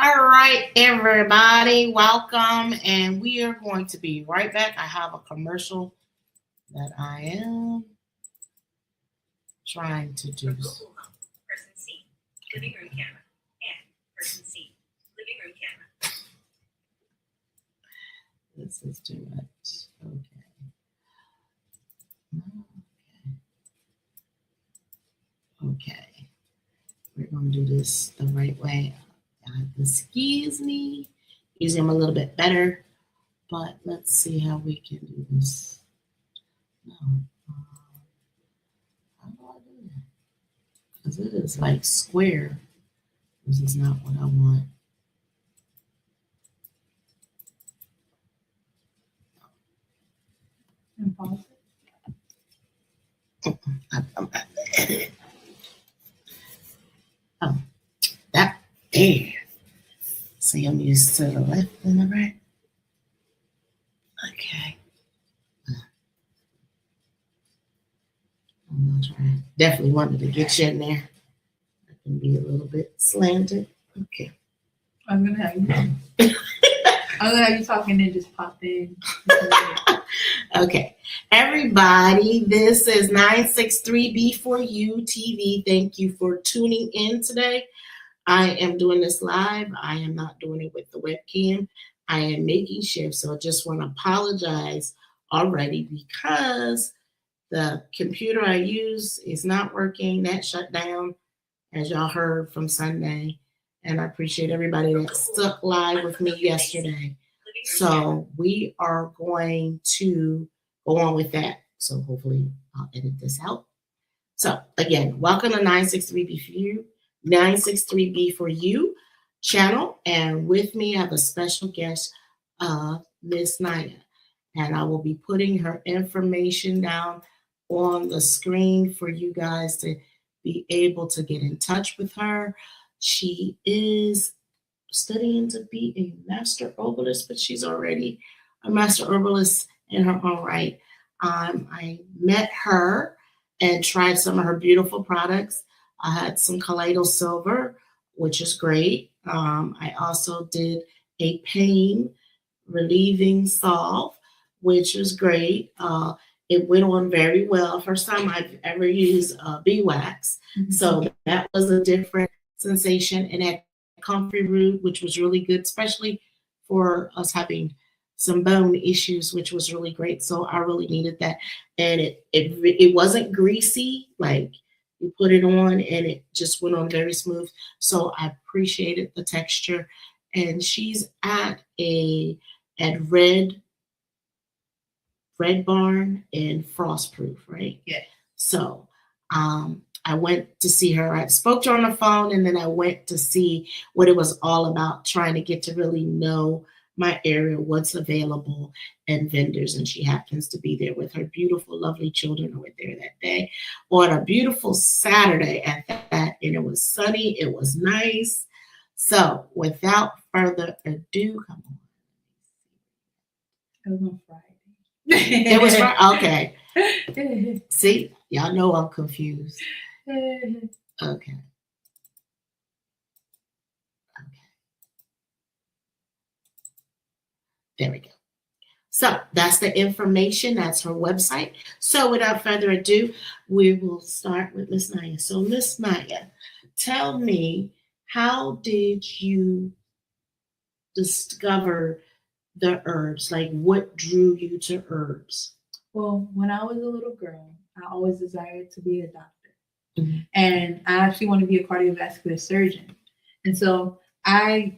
All right, everybody, welcome. And we are going to be right back. I have a commercial that I am trying to do. Person C, living room camera. And person C, living room camera. This is too much. Okay. Okay. We're going to do this the right way. Excuse me. Using them a little bit better. But let's see how we can do this. No. How do I do that? Because it is like square. This is not what I want. And pause it. I'm about to edit it. Oh, that there. See, I'm used to the left and the right. Okay. I'm gonna try. Definitely wanted to get you in there. I can be a little bit slanted. Okay. I'm gonna have you talking and just pop in. Okay. Everybody, this is 963B4U TV. Thank you for tuning in today. I am doing this live. I am not doing it with the webcam. I am making shifts, so I just want to apologize already because the computer I use is not working. That shut down, as y'all heard from Sunday. And I appreciate everybody that stuck live with me yesterday. So we are going to go on with that. So hopefully I'll edit this out. So again, welcome to 963B4U channel. And with me, I have a special guest, Miss Nya. And I will be putting her information down on the screen for you guys to be able to get in touch with her. She is studying to be a master herbalist, but she's already a master herbalist in her own right. I met her and tried some of her beautiful products. I had some colloidal silver, which is great. I also did a pain relieving salve, which was great. It went on very well. First time I've ever used beeswax. Mm-hmm. So that was a different sensation. And that comfrey root, which was really good, especially for us having some bone issues, which was really great. So I really needed that. And it wasn't greasy, like you put it on and it just went on very smooth. So I appreciated the texture. And she's at Red Barn and Frostproof, right? Yeah. So I went to see her. I spoke to her on the phone, and then I went to see what it was all about, trying to get to really know my area, what's available, and vendors. And she happens to be there with her beautiful, lovely children who were there that day on a beautiful Saturday at that. And it was sunny. It was nice. So without further ado, come on. It was on Friday. It was Friday. Okay. See, y'all know I'm confused. Okay. There we go. So that's the information. That's her website. So without further ado, we will start with Miss Nya. So Miss Nya, tell me, how did you discover the herbs? Like, what drew you to herbs? Well, when I was a little girl, I always desired to be a doctor. Mm-hmm. And I actually want to be a cardiovascular surgeon. And so I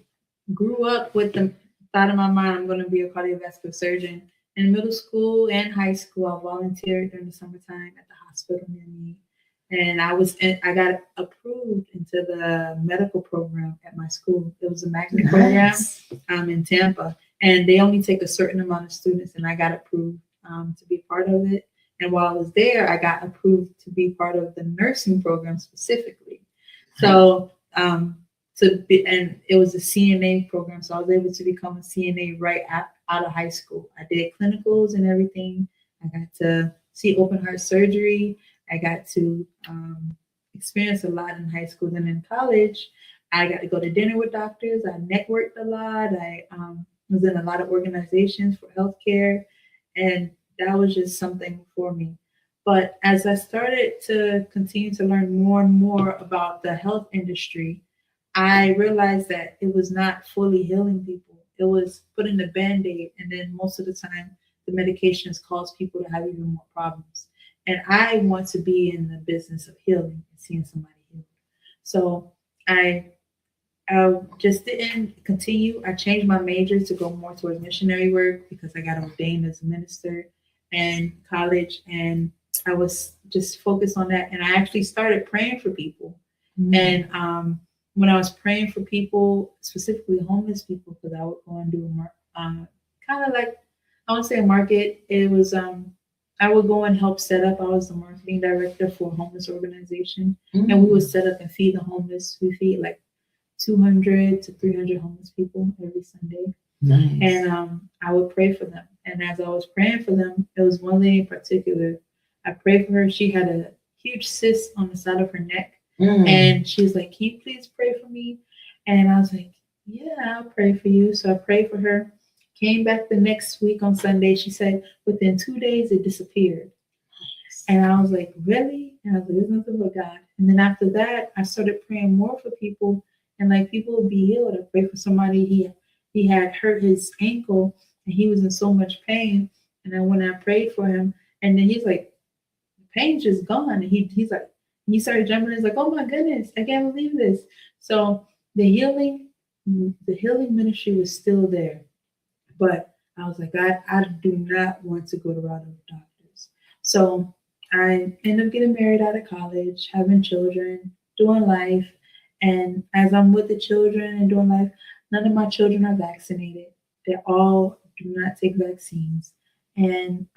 grew up with the thought in my mind, I'm going to be a cardiovascular surgeon. In middle school and high school, I volunteered during the summertime at the hospital near me. And I got approved into the medical program at my school. It was a magnet program in Tampa. And they only take a certain amount of students, and I got approved to be part of it. And while I was there, I got approved to be part of the nursing program specifically. So and it was a CNA program. So I was able to become a CNA right out of high school. I did clinicals and everything. I got to see open heart surgery. I got to experience a lot in high school. Then in college, I got to go to dinner with doctors. I networked a lot. I was in a lot of organizations for healthcare, and that was just something for me. But as I started to continue to learn more and more about the health industry, I realized that it was not fully healing people. It was putting the band-aid, and then most of the time, the medications cause people to have even more problems. And I want to be in the business of healing and seeing somebody healed. So I just didn't continue. I changed my major to go more towards missionary work because I got ordained as a minister in college, and I was just focused on that. And I actually started praying for people. Mm. And when I was praying for people, specifically homeless people, because I would go and do kind of like, I won't say a market. It was I would go and help set up. I was the marketing director for a homeless organization, and we would set up and feed the homeless. We feed like 200 to 300 homeless people every Sunday. Nice. And I would pray for them. And as I was praying for them, there was one lady in particular. I prayed for her. She had a huge cyst on the side of her neck. And she was like, "Can you please pray for me?" And I was like, "Yeah, I'll pray for you." So I prayed for her. Came back the next week on Sunday. She said within 2 days it disappeared. And I was like, "Really?" And I was like, "There's nothing but God." And then after that, I started praying more for people, and like people would be healed. I prayed for somebody, he had hurt his ankle and he was in so much pain. And then when I prayed for him, and then he's like, the pain's just gone. And he's like, he started jumping. He's like, "Oh my goodness, I can't believe this." So the healing ministry was still there. But I was like, I do not want to go the route of doctors. So I ended up getting married out of college, having children, doing life. And as I'm with the children and doing life, none of my children are vaccinated. They all do not take vaccines. And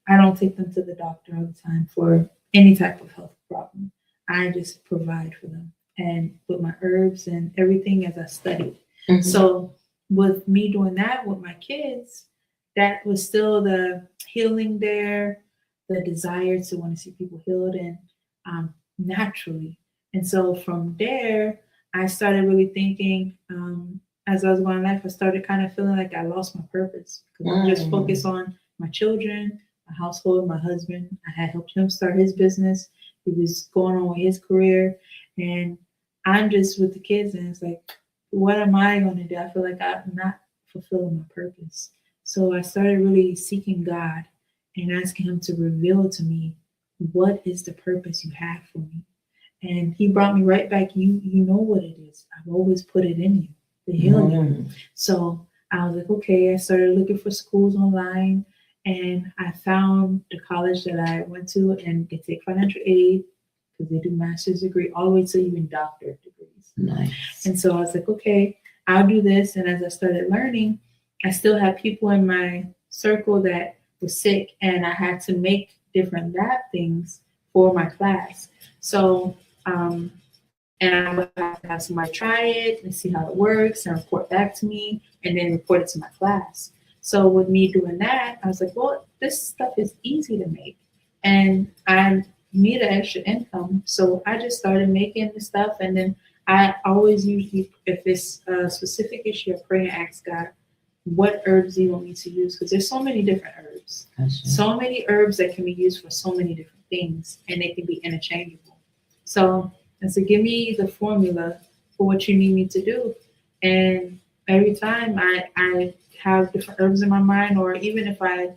I don't take them to the doctor all the time for any type of health problem. I just provide for them and with my herbs and everything as I studied. Mhm. So with me doing that with my kids, that was still the healing there, the desire to want to see people healed and naturally. And so from there, I started really thinking, as I was going in life, I started kind of feeling like I lost my purpose because I'm just focused on my children, my household, my husband. I had helped him start his business. He was going on with his career, and I'm just with the kids, and it's like, what am I going to do? I feel like I'm not fulfilling my purpose. So I started really seeking God and asking Him to reveal to me, what is the purpose you have for me? And He brought me right back. You know what it is. I've always put it in you, the healing. So I was like, okay. I started looking for schools online, and I found the college that I went to, and they take financial aid because they do master's degree all the way to even doctorate degrees. Nice. And so I was like, okay, I'll do this. And as I started learning, I still had people in my circle that were sick, and I had to make different lab things for my class. So, and I would have to have somebody try it and see how it works and report back to me, and then report it to my class. So with me doing that, I was like, well, this stuff is easy to make, and I need an extra income. So I just started making the stuff, and then I always usually, if it's a specific issue, I pray and ask God, what herbs do you want me to use? Because there's so many different herbs, so many herbs that can be used for so many different things, and they can be interchangeable. So, and so give me the formula for what you need me to do. And every time I have different herbs in my mind, or even if I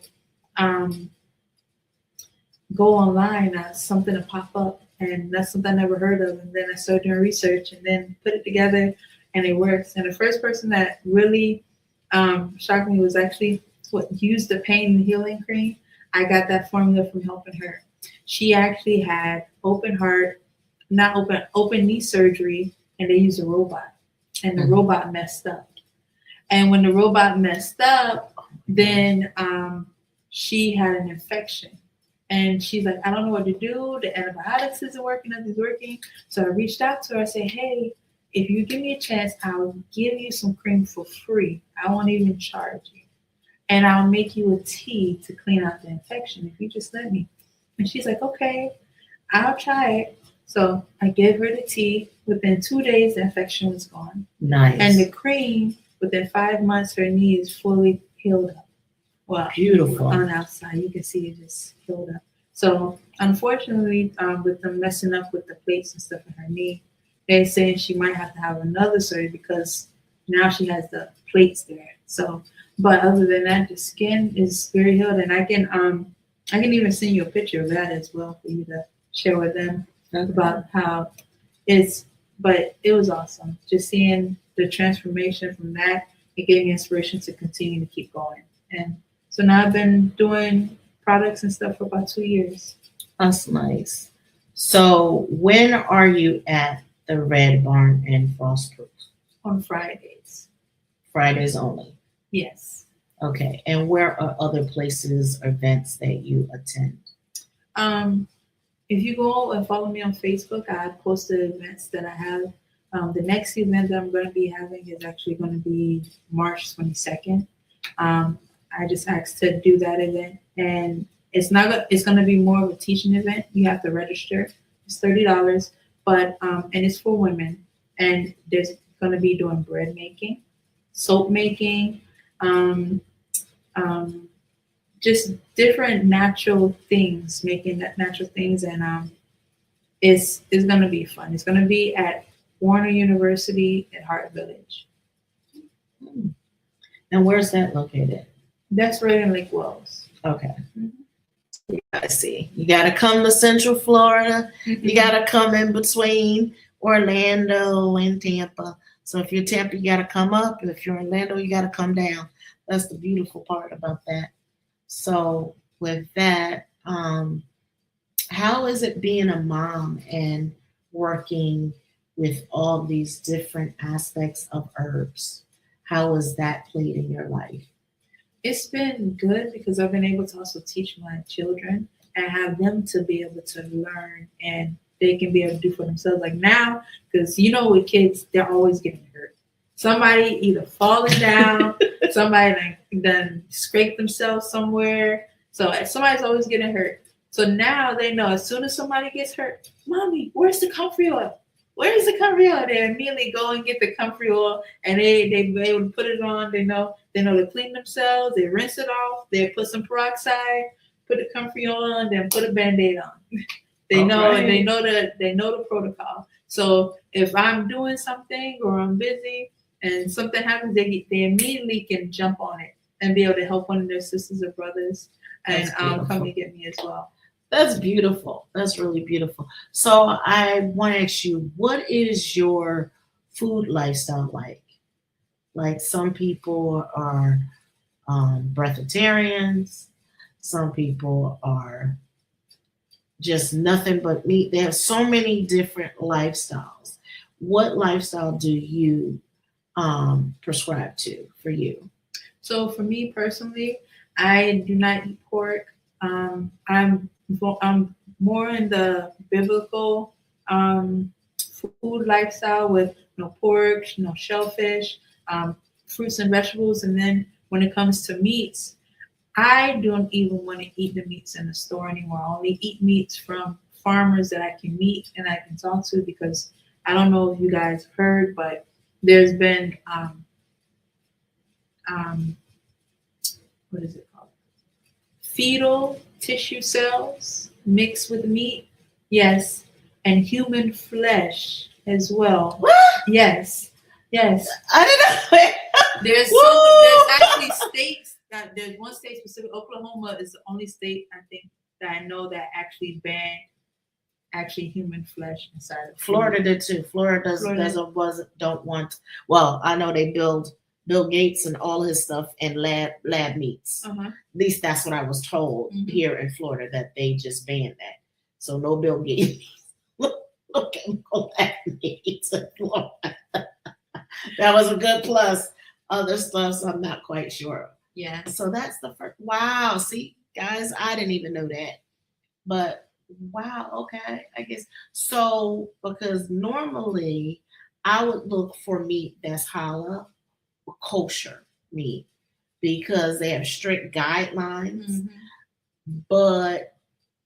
go online, something to pop up, and that's something I never heard of. And then I started doing research and then put it together, and it works. And the first person that really shocked me was actually what used the pain and healing cream. I got that formula from helping her. She actually had open knee surgery, and they used a robot, and the robot messed up. And when the robot messed up, then she had an infection. And she's like, I don't know what to do. The antibiotics isn't working, nothing's working. So I reached out to her. I said, hey, if you give me a chance, I'll give you some cream for free. I won't even charge you. And I'll make you a tea to clean out the infection if you just let me. And she's like, okay, I'll try it. So I gave her the tea. Within 2 days, the infection was gone. Nice. And the cream, within 5 months, her knee is fully healed up. Well, Beautiful. on the outside, you can see it just healed up. So unfortunately, with them messing up with the plates and stuff in her knee, they're saying she might have to have another surgery because now she has the plates there. So, but other than that, the skin is very healed, and I can even send you a picture of that as well for you to share with them about how it's. But it was awesome just seeing the transformation from that. It gave me inspiration to continue to keep going, and so now I've been doing products and stuff for about 2 years. That's nice. So when are you at the Red Barn in Frostproof? On Fridays. Fridays only. Yes. Okay. And where are other places, events that you attend? If you go and follow me on Facebook, I post the events that I have. The next event that I'm going to be having is actually going to be March 22nd. I just asked to do that event, and it's going to be more of a teaching event. You have to register. It's $30, but and it's for women. And there's going to be doing bread making, soap making, just different natural things, making natural things, and it's going to be fun. It's going to be at Warner University at Hart Village. And where's that located? That's right in Lake Wells. Okay. I see. You got to come to Central Florida. You got to come in between Orlando and Tampa. So if you're Tampa, you got to come up. If you're Orlando, you got to come down. That's the beautiful part about that. So with that, how is it being a mom and working with all these different aspects of herbs? How has that played in your life? It's been good because I've been able to also teach my children and have them to be able to learn, and they can be able to do for themselves. Like now, because with kids, they're always getting hurt. Somebody either falling down, somebody done scraped themselves somewhere. So somebody's always getting hurt. So now they know as soon as somebody gets hurt, Mommy, where's the comfrey oil? Where's the comfrey oil? They immediately go and get the comfrey oil, and they able to put it on. They know to clean themselves. They rinse it off. They put some peroxide, put the comfrey on, then put a Band-Aid on. They know the protocol. So if I'm doing something or I'm busy and something happens, they immediately can jump on it and be able to help one of their sisters or brothers and come to get me as well. That's beautiful. That's really beautiful. So I want to ask you, what is your food lifestyle like? Like some people are breatharians. Some people are just nothing but meat. They have so many different lifestyles. What lifestyle do you prescribe to for you? So for me personally, I do not eat pork. I'm more in the biblical food lifestyle with no pork, no shellfish, fruits and vegetables. And then when it comes to meats, I don't even want to eat the meats in the store anymore. I only eat meats from farmers that I can meet and I can talk to, because I don't know if you guys heard, but there's been what is it called? Fetal tissue cells mixed with meat. Yes. And human flesh as well. What? Yes. I didn't know. There's actually states that there's one state specific. Oklahoma is the only state I think that I know that actually banned human flesh inside of Florida did too. Florida don't want. Well, I know they build Bill Gates and all his stuff and lab meats. Uh-huh. At least that's what I was told here in Florida, that they just banned that. So no Bill Gates. Look at no lab meats in Florida. That was a good plus. Other stuff, so I'm not quite sure. Yeah. So that's the first. Wow. See, guys, I didn't even know that. But wow. Okay. I guess so, because normally I would look for meat that's halal, kosher meat, because they have strict guidelines. But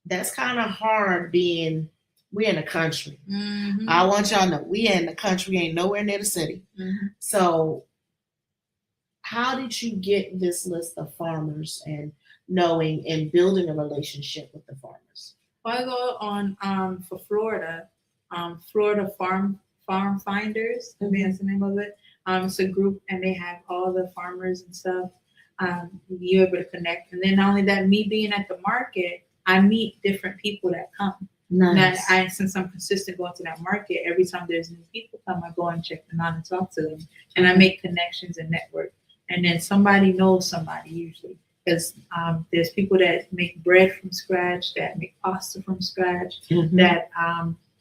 that's kind of hard being We in the country. Mhm. I want y'all to know we in the country, ain't nowhere near the city. Mhm. So how did you get this list of farmers and knowing and building a relationship with the farmers? Well, I go on for Florida, Florida Farm Finders. I think that's the name of it. It's a group, and they have all the farmers and stuff. You're able to connect, and then not only that, me being at the market, I meet different people that come. Nice. Now, since I'm consistent going to that market, every time there's new people come, I go and check them out and talk to them, and I make connections and network. And then somebody knows somebody usually, because there's people that make bread from scratch, that make pasta from scratch, Mhm. that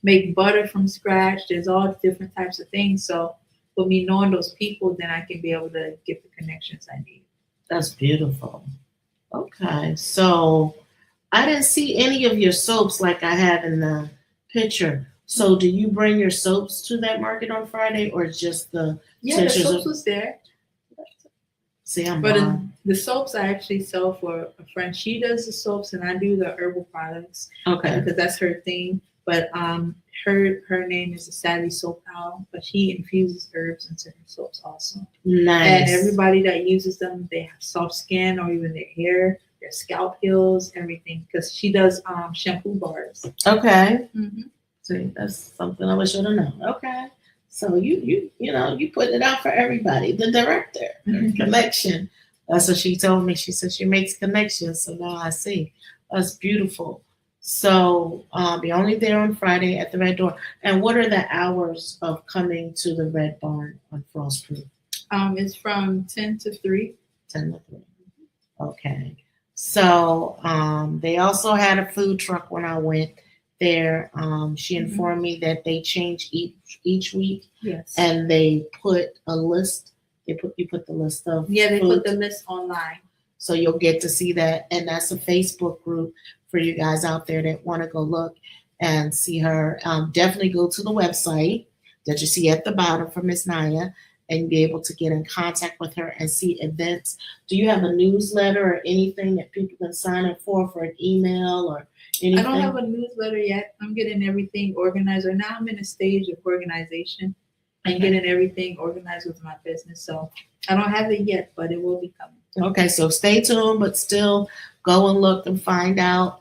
make butter from scratch. There's all different types of things. So with me knowing those people, then I can be able to get the connections I need. That's beautiful. Okay, so I didn't see any of your soaps like I have in the picture. So do you bring your soaps to that market on Friday, or just the Yeah, the tinctures? soaps was there. See, I'm But blind. the soaps I actually sell for a friend. She does the soaps and I do the herbal products Okay. because that's her thing. But her name is the Savvy Soap Owl, but she infuses herbs into her soaps also. Nice. And everybody that uses them, they have soft skin or even their hair, their scalp heals, everything. Because she does shampoo bars. Okay. Mm-hmm. See, that's something I wish I'd have known. Okay. So you put it out for everybody. The director, connection. That's what she told me. She said she makes connections. So now I see. That's beautiful. So you're only there on Friday at the Red Door. And what are the hours of coming to the Red Barn on Frostproof? It's from 10 to 3. 10 to 3. Okay. So they also had a food truck when I went there. She informed me that they change each week. Yes. And they put a list. You put the list of they food. put the list online. So you'll get to see that. And that's a Facebook group for you guys out there that want to go look and see her. Definitely go to the website that you see at the bottom for Miss Nya and be able to get in contact with her and see events. Do you have a newsletter or anything that people can sign up for an email or anything? I don't have a newsletter yet. I'm getting everything organized. Right now I'm in a stage of organization and getting everything organized with my business. So I don't have it yet, but it will be coming. Okay, so stay tuned, but still go and look and find out.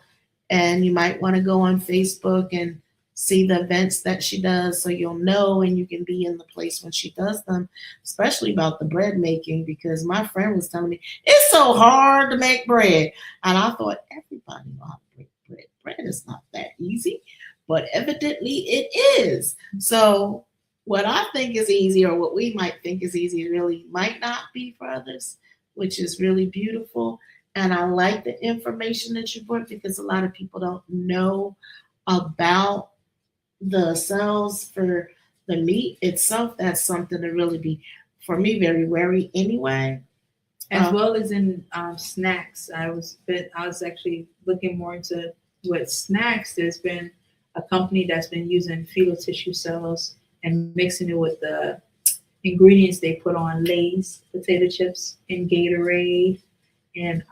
And you might want to go on Facebook and see the events that she does so you'll know and you can be in the place when she does them, especially about the bread making, because my friend was telling me it's so hard to make bread. And I thought everybody know how to make bread. Bread is not that easy, but evidently it is. So what I think is easy or what we might think is easy really might not be for others, which is really beautiful. And I like the information that you brought because a lot of people don't know about the cells for the meat itself. That's something to really be, for me, very wary anyway. As well as in snacks. I was actually looking more into what snacks. There's been a company that's been using fetal tissue cells and mixing it with the ingredients they put on Lay's potato chips and Gatorade and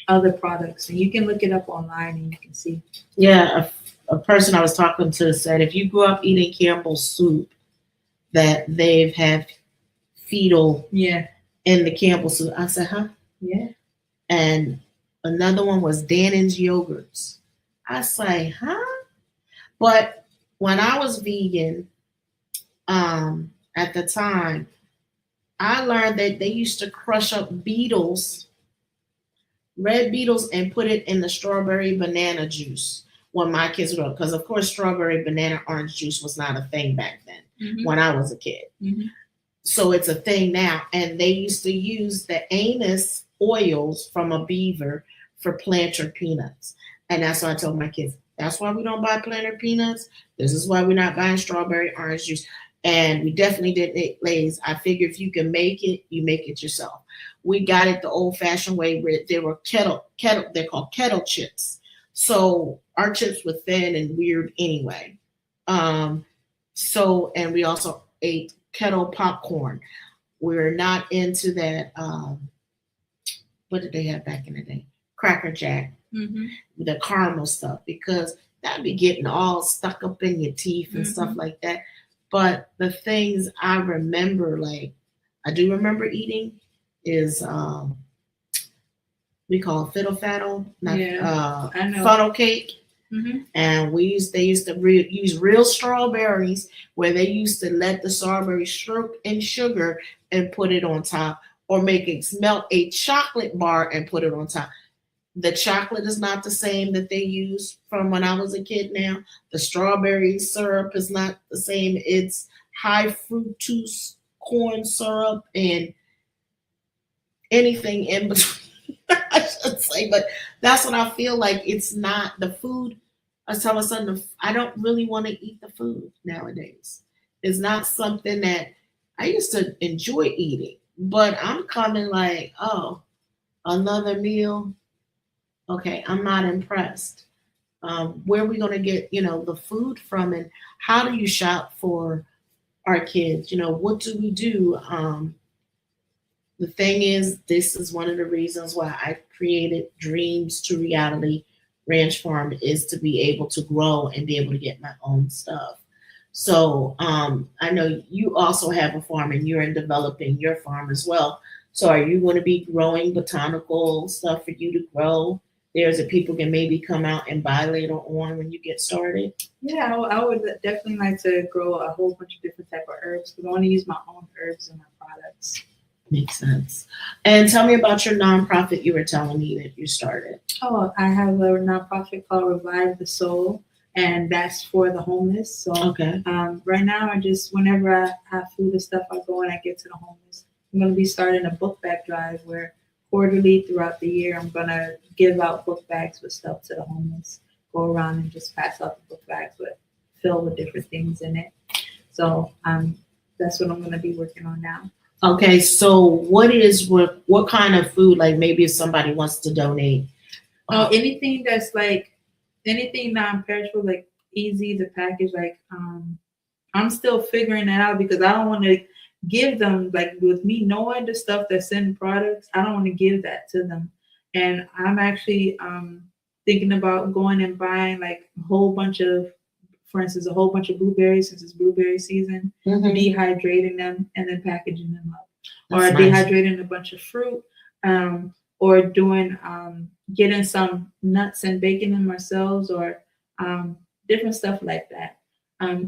other products. And you can look it up online and you can see. Yeah, a person I was talking to said if you grew up eating Campbell's soup, that they've had fetal in the Campbell soup. I said, huh? Yeah. And another one was Dannon's yogurts. I say, huh? But when I was vegan, at the time, I learned that they used to crush up beetles, red beetles, and put it in the strawberry banana juice when my kids were up. Because, of course, strawberry banana orange juice was not a thing back then when I was a kid. Mm-hmm. So it's a thing now. And they used to use the anus oils from a beaver for planter peanuts. And that's why I told my kids, that's why we don't buy planter peanuts. This is why we're not buying strawberry orange juice. And we definitely did Lay's. I figure if you can make it, you make it yourself. We got it the old-fashioned way where they were they're called kettle chips. So our chips were thin and weird anyway. And we also ate kettle popcorn. We're not into that. What did they have back in the day? Cracker Jack, the caramel stuff, because that'd be getting all stuck up in your teeth and stuff like that. But the things I remember, like I do remember eating, is we call it fiddle faddle, I know. funnel cake. Mm-hmm. And they used to use real strawberries, where they used to let the strawberries soak in sugar and put it on top, or make it melt a chocolate bar and put it on top. The chocolate is not the same that they use from when I was a kid now. The strawberry syrup is not the same. It's high fructose corn syrup and anything in between. I should say, but that's what I feel like. It's not the food. I tell my son, I don't really want to eat the food nowadays. It's not something that I used to enjoy eating, but I'm coming like, oh, another meal. Okay, I'm not impressed. Where are we going to get, the food from, and how do you shop for our kids? What do we do? The thing is, this is one of the reasons why I created Dreams to Reality Ranch Farm, is to be able to grow and be able to get my own stuff. So I know you also have a farm and you're in developing your farm as well. So are you going to be growing botanical stuff for you to grow? There's that people can maybe come out and buy later on when you get started. Yeah, I would definitely like to grow a whole bunch of different type of herbs, because I want to use my own herbs in my products. Makes sense. And tell me about your nonprofit you were telling me that you started. Oh, I have a nonprofit called Revive the Soul, and that's for the homeless. So Okay. right now, whenever I have food and stuff, I go and I give to the homeless. I'm going to be starting a book bag drive where quarterly throughout the year, I'm going to give out book bags with stuff to the homeless. Go around and just pass out the book bags filled with different things in it. So that's what I'm going to be working on now. Okay, so what kind of food, like maybe if somebody wants to donate? Anything that's like anything non-perishable, like easy to package. Like I'm still figuring that out, because I don't want to give them, like with me knowing the stuff that's in products, I don't want to give that to them. And I'm actually thinking about going and buying like a whole bunch of blueberries, since it's blueberry season, dehydrating them and then packaging them up. That's Or nice. dehydrating a bunch of fruit, or doing getting some nuts and baking them ourselves, or different stuff like that.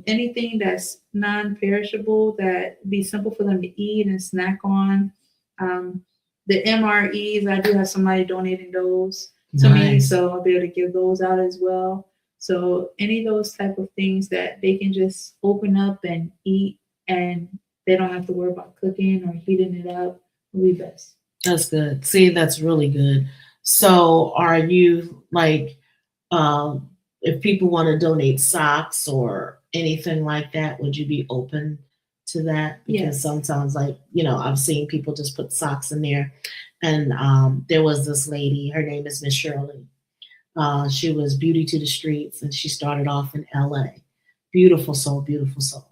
Anything that's non-perishable that be simple for them to eat and snack on. The MREs, I do have somebody donating those to me, Nice. so I'll be able to give those out as well. So any of those type of things that they can just open up and eat, and they don't have to worry about cooking or heating it up, will be best. That's good. See, that's really good. So are you like, if people want to donate socks or anything like that, would you be open to that? Because Yes. sometimes, like, I've seen people just put socks in there. And there was this lady, her name is Miss Shirley. She was Beauty to the Streets, and she started off in LA. Beautiful soul, beautiful soul.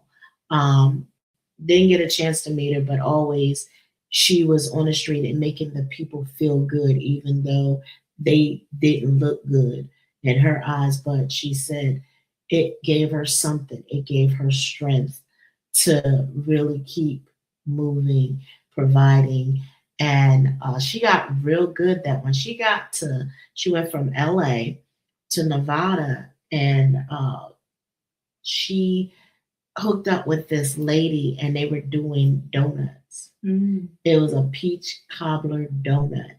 Didn't get a chance to meet her, but always she was on the street and making the people feel good, even though they didn't look good in her eyes. But she said it gave her something, it gave her strength to really keep moving, providing. And she got real good that when she went from LA to Nevada, and she hooked up with this lady, and they were doing donuts. It was a peach cobbler donut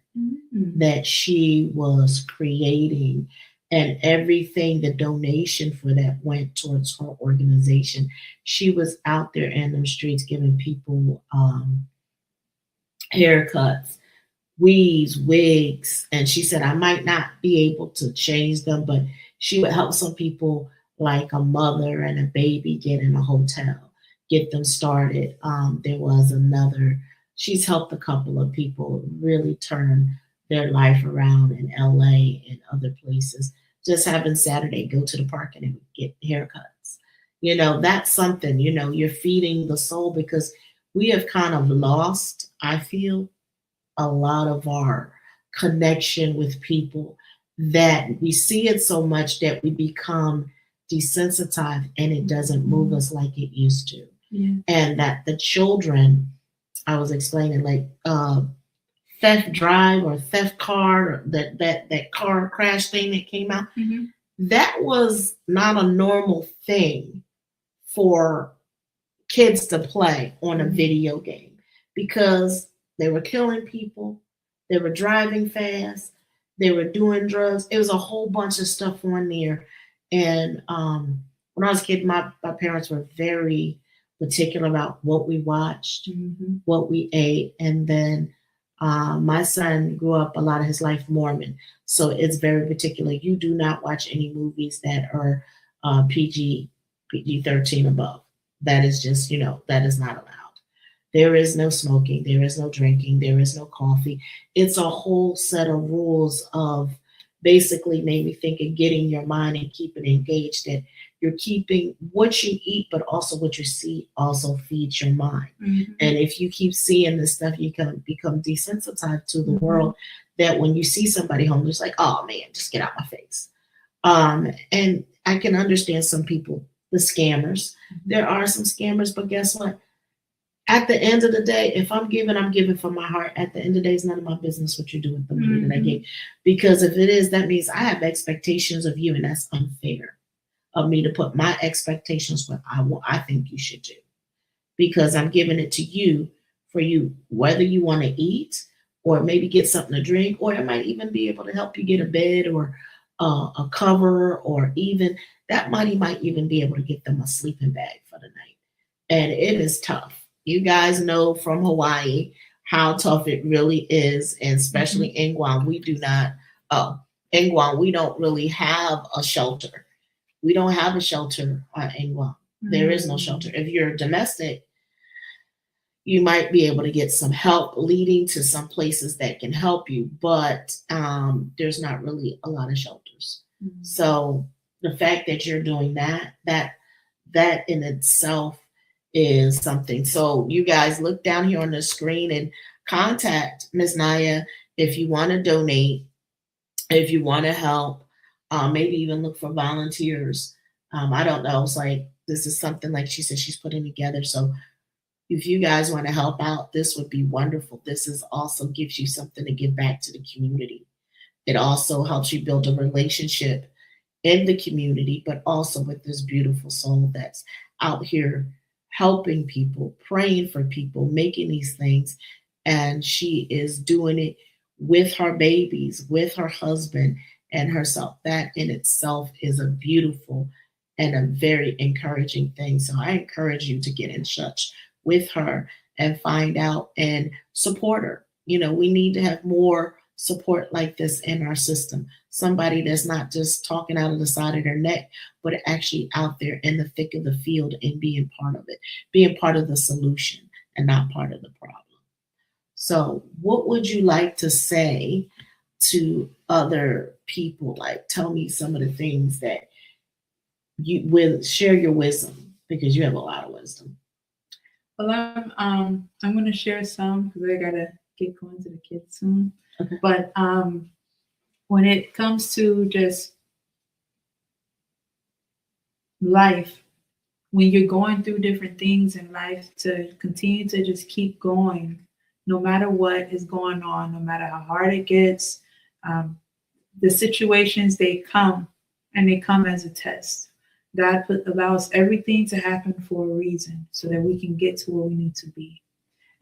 that she was creating, and everything, the donation for that went towards her organization. She was out there in the streets giving people haircuts, weaves, wigs, and she said, I might not be able to change them, but she would help some people, like a mother and a baby, get in a hotel, get them started. There was another, she's helped a couple of people really turn their life around in LA and other places. Just having Saturday, go to the park and get haircuts. That's something, you're feeding the soul, because we have kind of lost, I feel, a lot of our connection with people that we see it so much that we become desensitized and it doesn't move us like it used to. Yeah. And that the children, I was explaining, like theft drive or theft car, that car crash thing that came out, that was not a normal thing for kids to play on a video game because they were killing people, they were driving fast, they were doing drugs. It was a whole bunch of stuff on there. And when I was a kid, my parents were very particular about what we watched, what we ate. And then my son grew up a lot of his life Mormon. So it's very particular. You do not watch any movies that are PG 13 above. That is just, that is not allowed. There is no smoking, there is no drinking, there is no coffee. It's a whole set of rules of basically made me think of getting your mind and keeping it engaged, that you're keeping what you eat, but also what you see also feeds your mind. And if you keep seeing this stuff, you can become desensitized to the world, that when you see somebody homeless, like, oh man, just get out my face. And I can understand some people, the scammers. There are some scammers, but guess what? At the end of the day, if I'm giving from my heart. At the end of the day, it's none of my business what you do with the money that I gave. Because if it is, that means I have expectations of you, and that's unfair of me to put my expectations what I think you should do. Because I'm giving it to you for you, whether you want to eat or maybe get something to drink, or it might even be able to help you get a bed or a cover, or even that money might even be able to get them a sleeping bag for the night. And it is tough. You guys know from Hawaii how tough it really is, and especially in Guam, we don't really have a shelter. We don't have a shelter in Guam. There is no shelter. If you're domestic, you might be able to get some help leading to some places that can help you, but there's not really a lot of shelters. So the fact that you're doing that in itself is something. So you guys look down here on the screen and contact Ms. Nya if you want to donate, if you want to help, maybe even look for volunteers. I don't know. It's like, this is something like she said she's putting together. So if you guys want to help out, this would be wonderful. This is also gives you something to give back to the community. It also helps you build a relationship in the community, but also with this beautiful soul that's out here helping people, praying for people, making these things. And she is doing it with her babies, with her husband and herself. That in itself is a beautiful and a very encouraging thing. So I encourage you to get in touch with her and find out and support her. We need to have more support like this in our system. Somebody that's not just talking out of the side of their neck, but actually out there in the thick of the field and being part of it, being part of the solution and not part of the problem. So what would you like to say to other people? Like, tell me some of the things that you will share your wisdom, because you have a lot of wisdom. Well, I'm going to share some because I got to get going to the kids soon. Okay. But when it comes to just life, when you're going through different things in life, to continue to just keep going, no matter what is going on, no matter how hard it gets, the situations, they come, and they come as a test. God allows everything to happen for a reason so that we can get to where we need to be.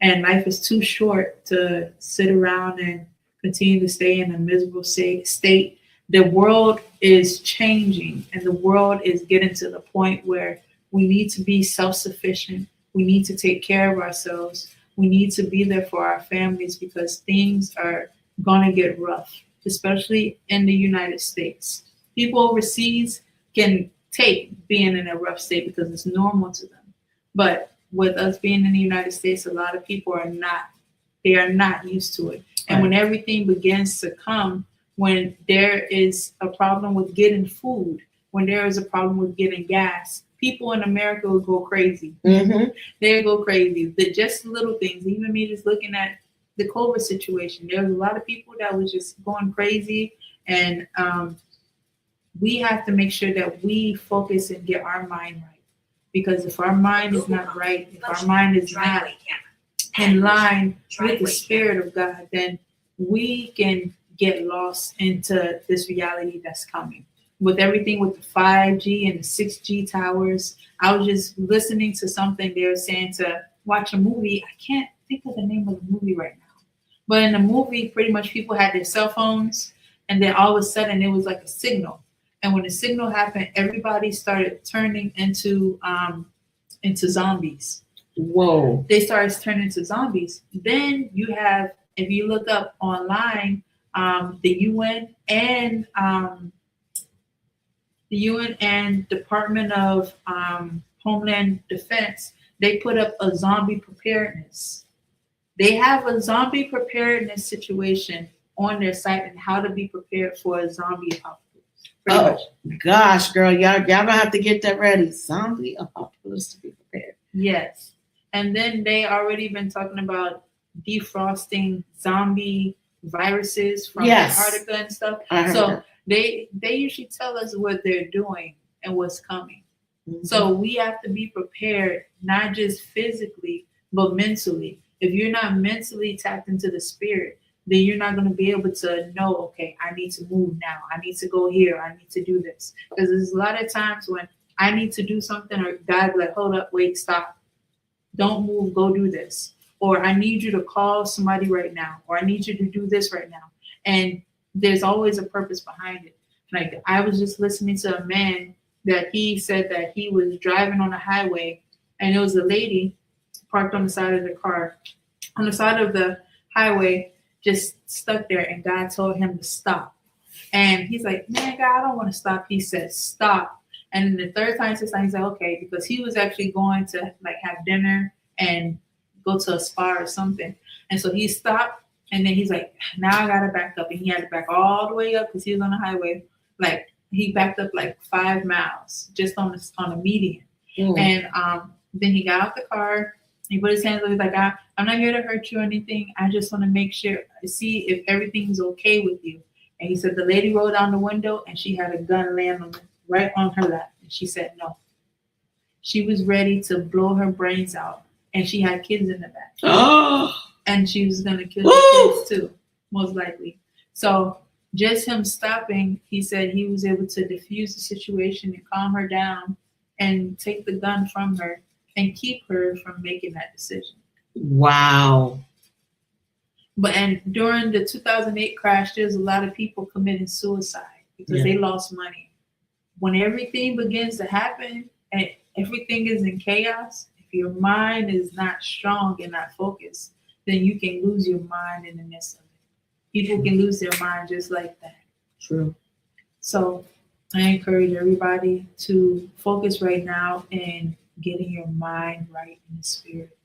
And life is too short to sit around and continue to stay in a miserable state. The world is changing, and the world is getting to the point where we need to be self-sufficient. We need to take care of ourselves. We need to be there for our families, because things are going to get rough, especially in the United States. People overseas can take being in a rough state because it's normal to them. But with us being in the United States, a lot of people are not used to it. And when everything begins to come, when there is a problem with getting food, when there is a problem with getting gas, people in America will go crazy. They'll go crazy. Just little things, even me just looking at the COVID situation, there was a lot of people that was just going crazy And we have to make sure that we focus and get our mind right. Because if our mind is not right, if our mind is not in line with the Spirit of God, then we can get lost into this reality that's coming. With everything with the 5G and the 6G towers, I was just listening to something they were saying to watch a movie. I can't think of the name of the movie right now. But in the movie, pretty much people had their cell phones, and then all of a sudden it was like a signal. And when the signal happened, everybody started turning into zombies. Whoa. They started turning into zombies. Then you have, if you look up online, the UN and Department of Homeland Defense, they put up a zombie preparedness. They have a zombie preparedness situation on their site and how to be prepared for a zombie apocalypse. Oh gosh, girl, y'all gonna have to get that ready. Zombie apocalypse to be prepared. Yes. And then they already been talking about defrosting zombie viruses from Antarctica and stuff. So they usually tell us what they're doing and what's coming. Mm-hmm. So we have to be prepared, not just physically, but mentally. If you're not mentally tapped into the Spirit, then you're not going to be able to know, okay, I need to move now. I need to go here. I need to do this. Because there's a lot of times when I need to do something or God's like, hold up, wait, stop. Don't move, go do this. Or I need you to call somebody right now. Or I need you to do this right now. And there's always a purpose behind it. Like I was just listening to a man that he said that he was driving on a highway and it was a lady parked on the side of the car, on the side of the highway, just stuck there, and God told him to stop. And he's like, man, God, I don't want to stop. He said, stop. And the third time, he's like, okay, because he was actually going to like have dinner and go to a spa or something. And so he stopped, and then he's like, now I got to back up. And he had to back all the way up because he was on the highway. Like he backed up like 5 miles just on a median. Mm. And then he got out the car. He put his hands up. He's like, I'm not here to hurt you or anything. I just want to make sure, see if everything's okay with you. And he said the lady rolled down the window and she had a gun laying right on her lap. And she said no. She was ready to blow her brains out. And she had kids in the back. Oh. And she was going to kill the kids too, most likely. So just him stopping, he said he was able to diffuse the situation and calm her down and take the gun from her and keep her from making that decision. Wow. And during the 2008 crash, there's a lot of people committing suicide because they lost money. When everything begins to happen and everything is in chaos, if your mind is not strong and not focused, then you can lose your mind in the midst of it. People can lose their mind just like that. True. So I encourage everybody to focus right now and getting your mind right in the Spirit.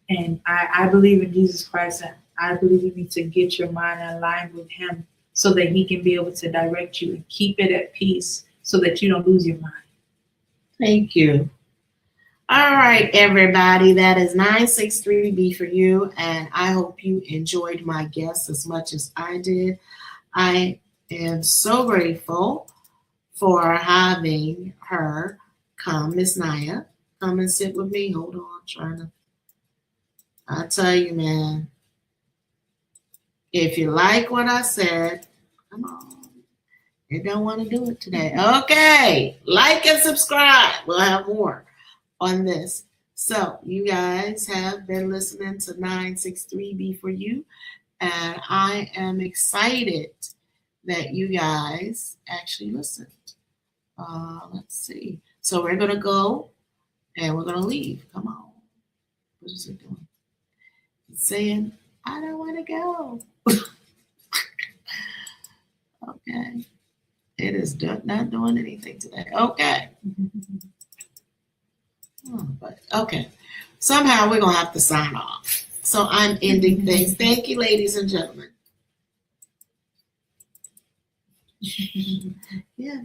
And I believe in Jesus Christ, and I believe you need to get your mind aligned with Him so that He can be able to direct you and keep it at peace so that you don't lose your mind. Thank you. All right, everybody, that is 963B for you, and I hope you enjoyed my guest as much as I did. I am so grateful for having her come, Miss Nya. Come and sit with me. Hold on, I tell you, man, if you like what I said, come on. You don't want to do it today. Okay, like and subscribe. We'll have more on this. So you guys have been listening to 963B for you, and I am excited that you guys actually listened. Let's see. So we're going to go. And we're going to leave. Come on. What is it doing? It's saying, I don't want to go. Okay. It is not doing anything today. Okay. Okay. Somehow we're going to have to sign off. So I'm ending things. Thank you, ladies and gentlemen. Yeah.